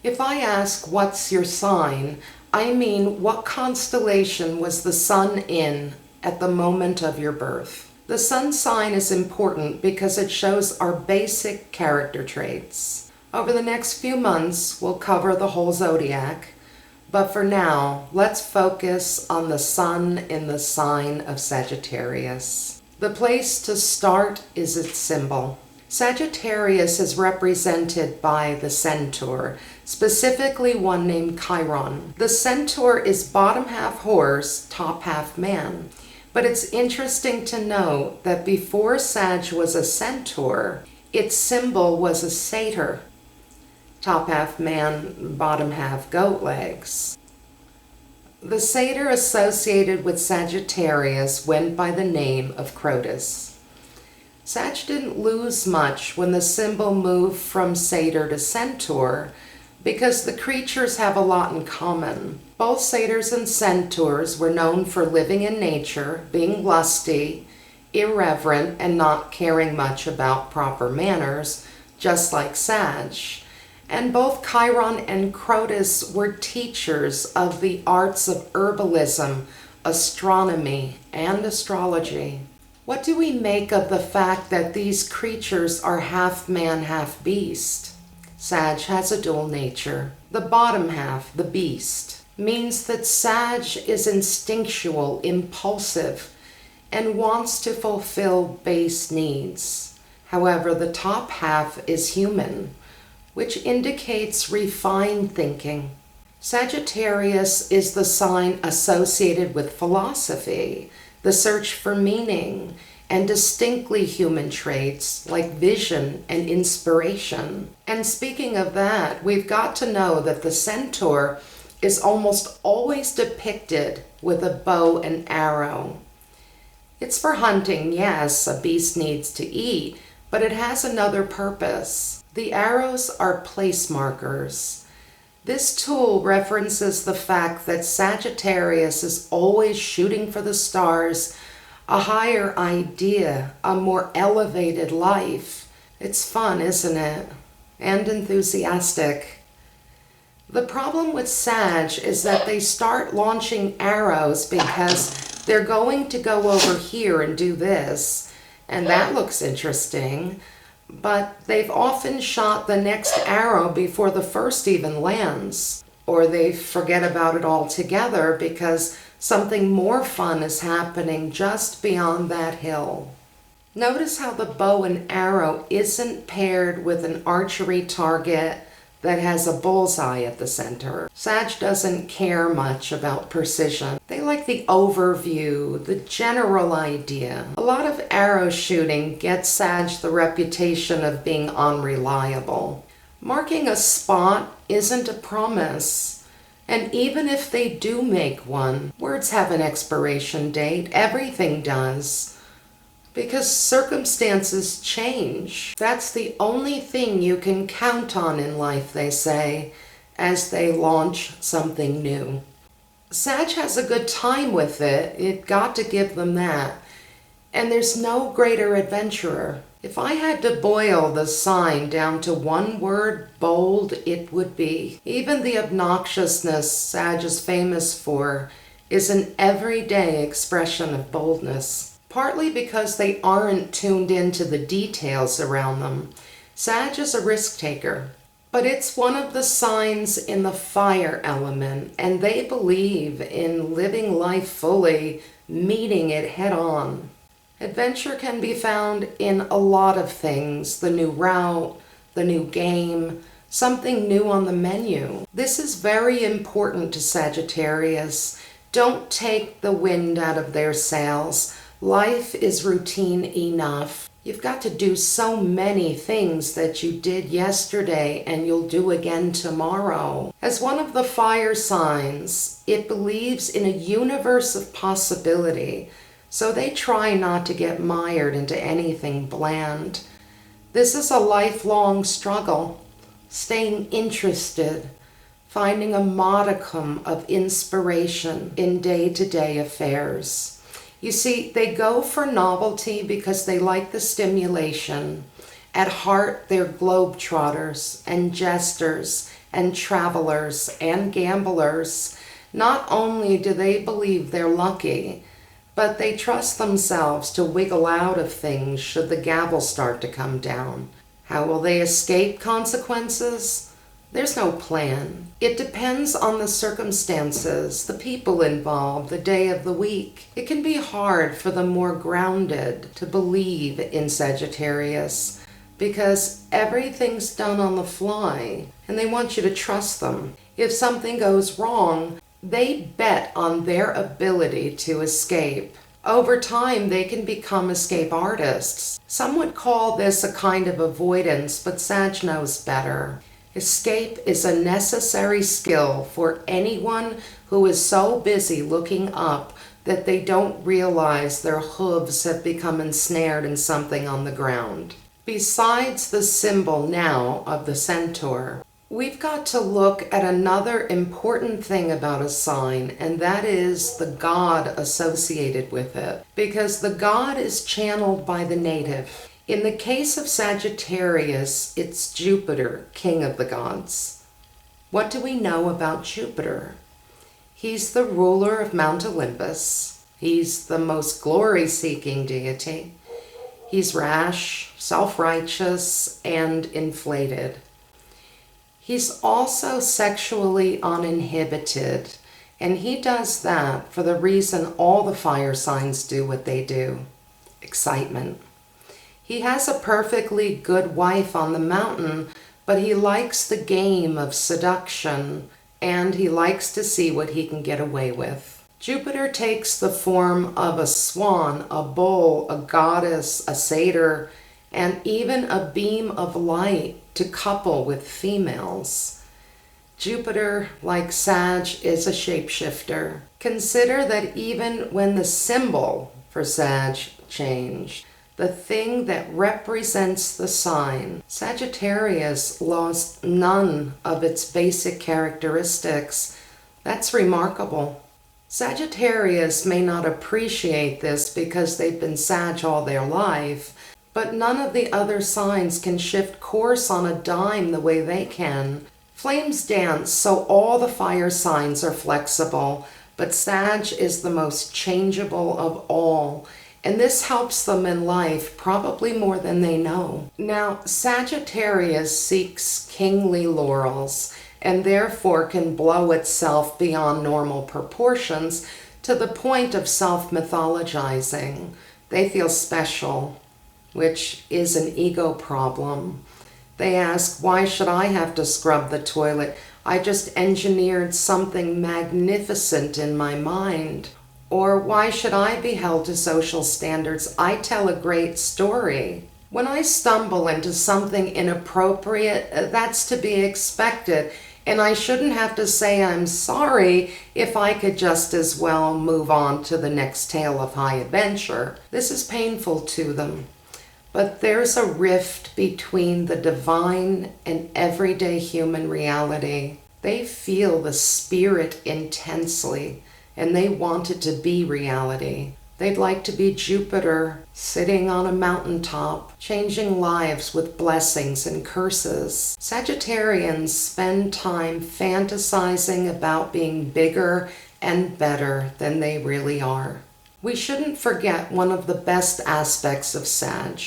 If I ask what's your sign, I mean what constellation was the sun in at the moment of your birth. The sun sign is important because it shows our basic character traits. Over the next few months, we'll cover the whole zodiac, but for now, let's focus on the sun in the sign of Sagittarius. The place to start is its symbol. Sagittarius is represented by the Centaur, specifically one named Chiron. The Centaur is bottom half horse, top half man. But it's interesting to note that before Sag was a Centaur, its symbol was a satyr. Top half man, bottom half goat legs. The satyr associated with Sagittarius went by the name of Crotus. Sag didn't lose much when the symbol moved from satyr to centaur because the creatures have a lot in common. Both satyrs and centaurs were known for living in nature, being lusty, irreverent, and not caring much about proper manners, just like Sag. And both Chiron and Crotus were teachers of the arts of herbalism, astronomy, and astrology. What do we make of the fact that these creatures are half man, half beast? Sag has a dual nature. The bottom half, the beast, means that Sag is instinctual, impulsive, and wants to fulfill base needs. However, the top half is human, which indicates refined thinking. Sagittarius is the sign associated with philosophy, the search for meaning, and distinctly human traits like vision and inspiration. And speaking of that, we've got to know that the centaur is almost always depicted with a bow and arrow. It's for hunting, yes, a beast needs to eat, but it has another purpose. The arrows are place markers. This tool references the fact that Sagittarius is always shooting for the stars, a higher idea, a more elevated life. It's fun, isn't it? And enthusiastic. The problem with Sag is that they start launching arrows because they're going to go over here and do this, and that looks interesting. But they've often shot the next arrow before the first even lands, or they forget about it altogether because something more fun is happening just beyond that hill. Notice how the bow and arrow isn't paired with an archery target that has a bullseye at the center. Sag doesn't care much about precision. They like the overview, the general idea. A lot of arrow shooting gets Sag the reputation of being unreliable. Marking a spot isn't a promise. And even if they do make one, words have an expiration date. Everything does. Because circumstances change. That's the only thing you can count on in life, they say, as they launch something new. Sag has a good time with it. It got to give them that. And there's no greater adventurer. If I had to boil the sign down to one word, bold, it would be. Even the obnoxiousness Sag is famous for is an everyday expression of boldness. Partly because they aren't tuned into the details around them. Sag is a risk taker, but it's one of the signs in the fire element, and they believe in living life fully, meeting it head on. Adventure can be found in a lot of things, the new route, the new game, something new on the menu. This is very important to Sagittarius. Don't take the wind out of their sails. Life is routine enough. You've got to do so many things that you did yesterday and you'll do again tomorrow. As one of the fire signs, it believes in a universe of possibility, so they try not to get mired into anything bland. This is a lifelong struggle, staying interested, finding a modicum of inspiration in day-to-day affairs. You see, they go for novelty because they like the stimulation. At heart, they're globetrotters and jesters and travelers and gamblers. Not only do they believe they're lucky, but they trust themselves to wiggle out of things should the gavel start to come down. How will they escape consequences? There's no plan. It depends on the circumstances, the people involved, the day of the week. It can be hard for the more grounded to believe in Sagittarius because everything's done on the fly and they want you to trust them. If something goes wrong, they bet on their ability to escape. Over time, they can become escape artists. Some would call this a kind of avoidance, but Sag knows better. Escape is a necessary skill for anyone who is so busy looking up that they don't realize their hooves have become ensnared in something on the ground. Besides the symbol now of the Centaur, we've got to look at another important thing about a sign, and that is the god associated with it, because the god is channeled by the native. In the case of Sagittarius, it's Jupiter, king of the gods. What do we know about Jupiter? He's the ruler of Mount Olympus. He's the most glory-seeking deity. He's rash, self-righteous, and inflated. He's also sexually uninhibited, and he does that for the reason all the fire signs do what they do: excitement. He has a perfectly good wife on the mountain, but he likes the game of seduction, and he likes to see what he can get away with. Jupiter takes the form of a swan, a bull, a goddess, a satyr, and even a beam of light to couple with females. Jupiter, like Sag, is a shapeshifter. Consider that even when the symbol for Sag changed, the thing that represents the sign, Sagittarius, lost none of its basic characteristics. That's remarkable. Sagittarius may not appreciate this because they've been Sag all their life, but none of the other signs can shift course on a dime the way they can. Flames dance, so all the fire signs are flexible, but Sag is the most changeable of all. And this helps them in life probably more than they know. Now, Sagittarius seeks kingly laurels and therefore can blow itself beyond normal proportions to the point of self-mythologizing. They feel special, which is an ego problem. They ask, why should I have to scrub the toilet? I just engineered something magnificent in my mind. Or why should I be held to social standards? I tell a great story. When I stumble into something inappropriate, that's to be expected, and I shouldn't have to say I'm sorry if I could just as well move on to the next tale of high adventure. This is painful to them, but there's a rift between the divine and everyday human reality. They feel the spirit intensely, and they want it to be reality. They'd like to be Jupiter, sitting on a mountaintop, changing lives with blessings and curses. Sagittarians spend time fantasizing about being bigger and better than they really are. We shouldn't forget one of the best aspects of Sag.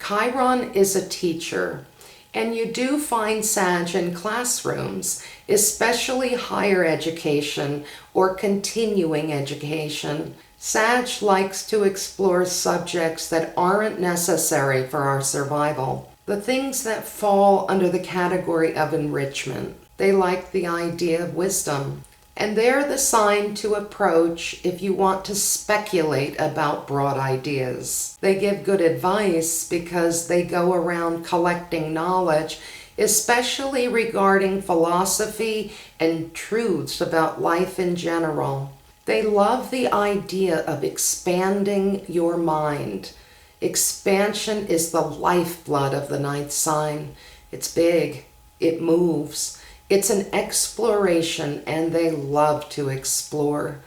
Chiron is a teacher, and you do find Sag in classrooms, especially higher education or continuing education. Sag likes to explore subjects that aren't necessary for our survival, the things that fall under the category of enrichment. They like the idea of wisdom, and they're the sign to approach if you want to speculate about broad ideas. They give good advice because they go around collecting knowledge, especially regarding philosophy and truths about life in general. They love the idea of expanding your mind. Expansion is the lifeblood of the ninth sign. It's big. It moves. It's an exploration, and they love to explore.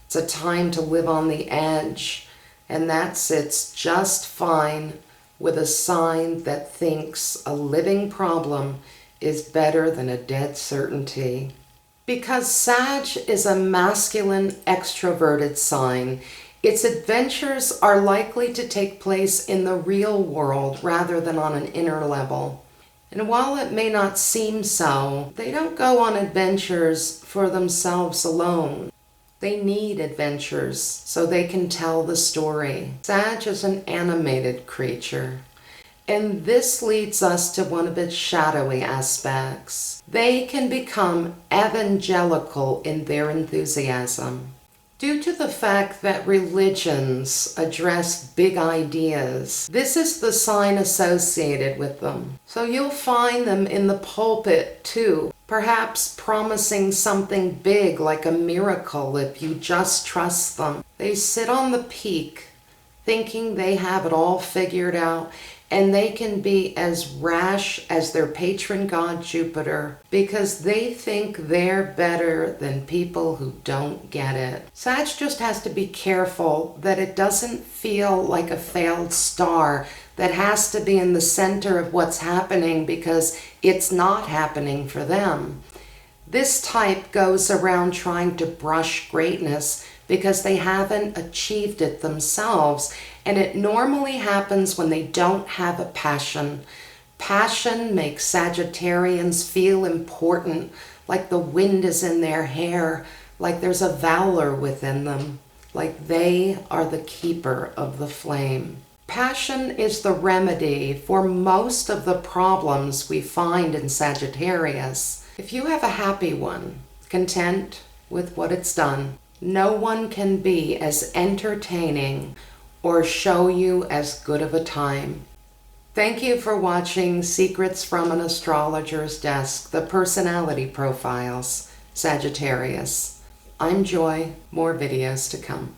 It's a time to live on the edge, and that sits just fine with a sign that thinks a living problem is better than a dead certainty. Because Sag is a masculine, extroverted sign, its adventures are likely to take place in the real world rather than on an inner level. And while it may not seem so, they don't go on adventures for themselves alone. They need adventures so they can tell the story. Sag is an animated creature. And this leads us to one of its shadowy aspects. They can become evangelical in their enthusiasm. Due to the fact that religions address big ideas, this is the sign associated with them. So you'll find them in the pulpit too, perhaps promising something big like a miracle if you just trust them. They sit on the peak, thinking they have it all figured out, and they can be as rash as their patron god Jupiter because they think they're better than people who don't get it. Sag just has to be careful that it doesn't feel like a failed star that has to be in the center of what's happening because it's not happening for them. This type goes around trying to brush greatness because they haven't achieved it themselves, and it normally happens when they don't have a passion. Passion makes Sagittarians feel important, like the wind is in their hair, like there's a valor within them, like they are the keeper of the flame. Passion is the remedy for most of the problems we find in Sagittarius. If you have a happy one, content with what it's done, no one can be as entertaining or show you as good of a time. Thank you for watching Secrets from an Astrologer's Desk, the personality profiles, Sagittarius. I'm Joy. More videos to come.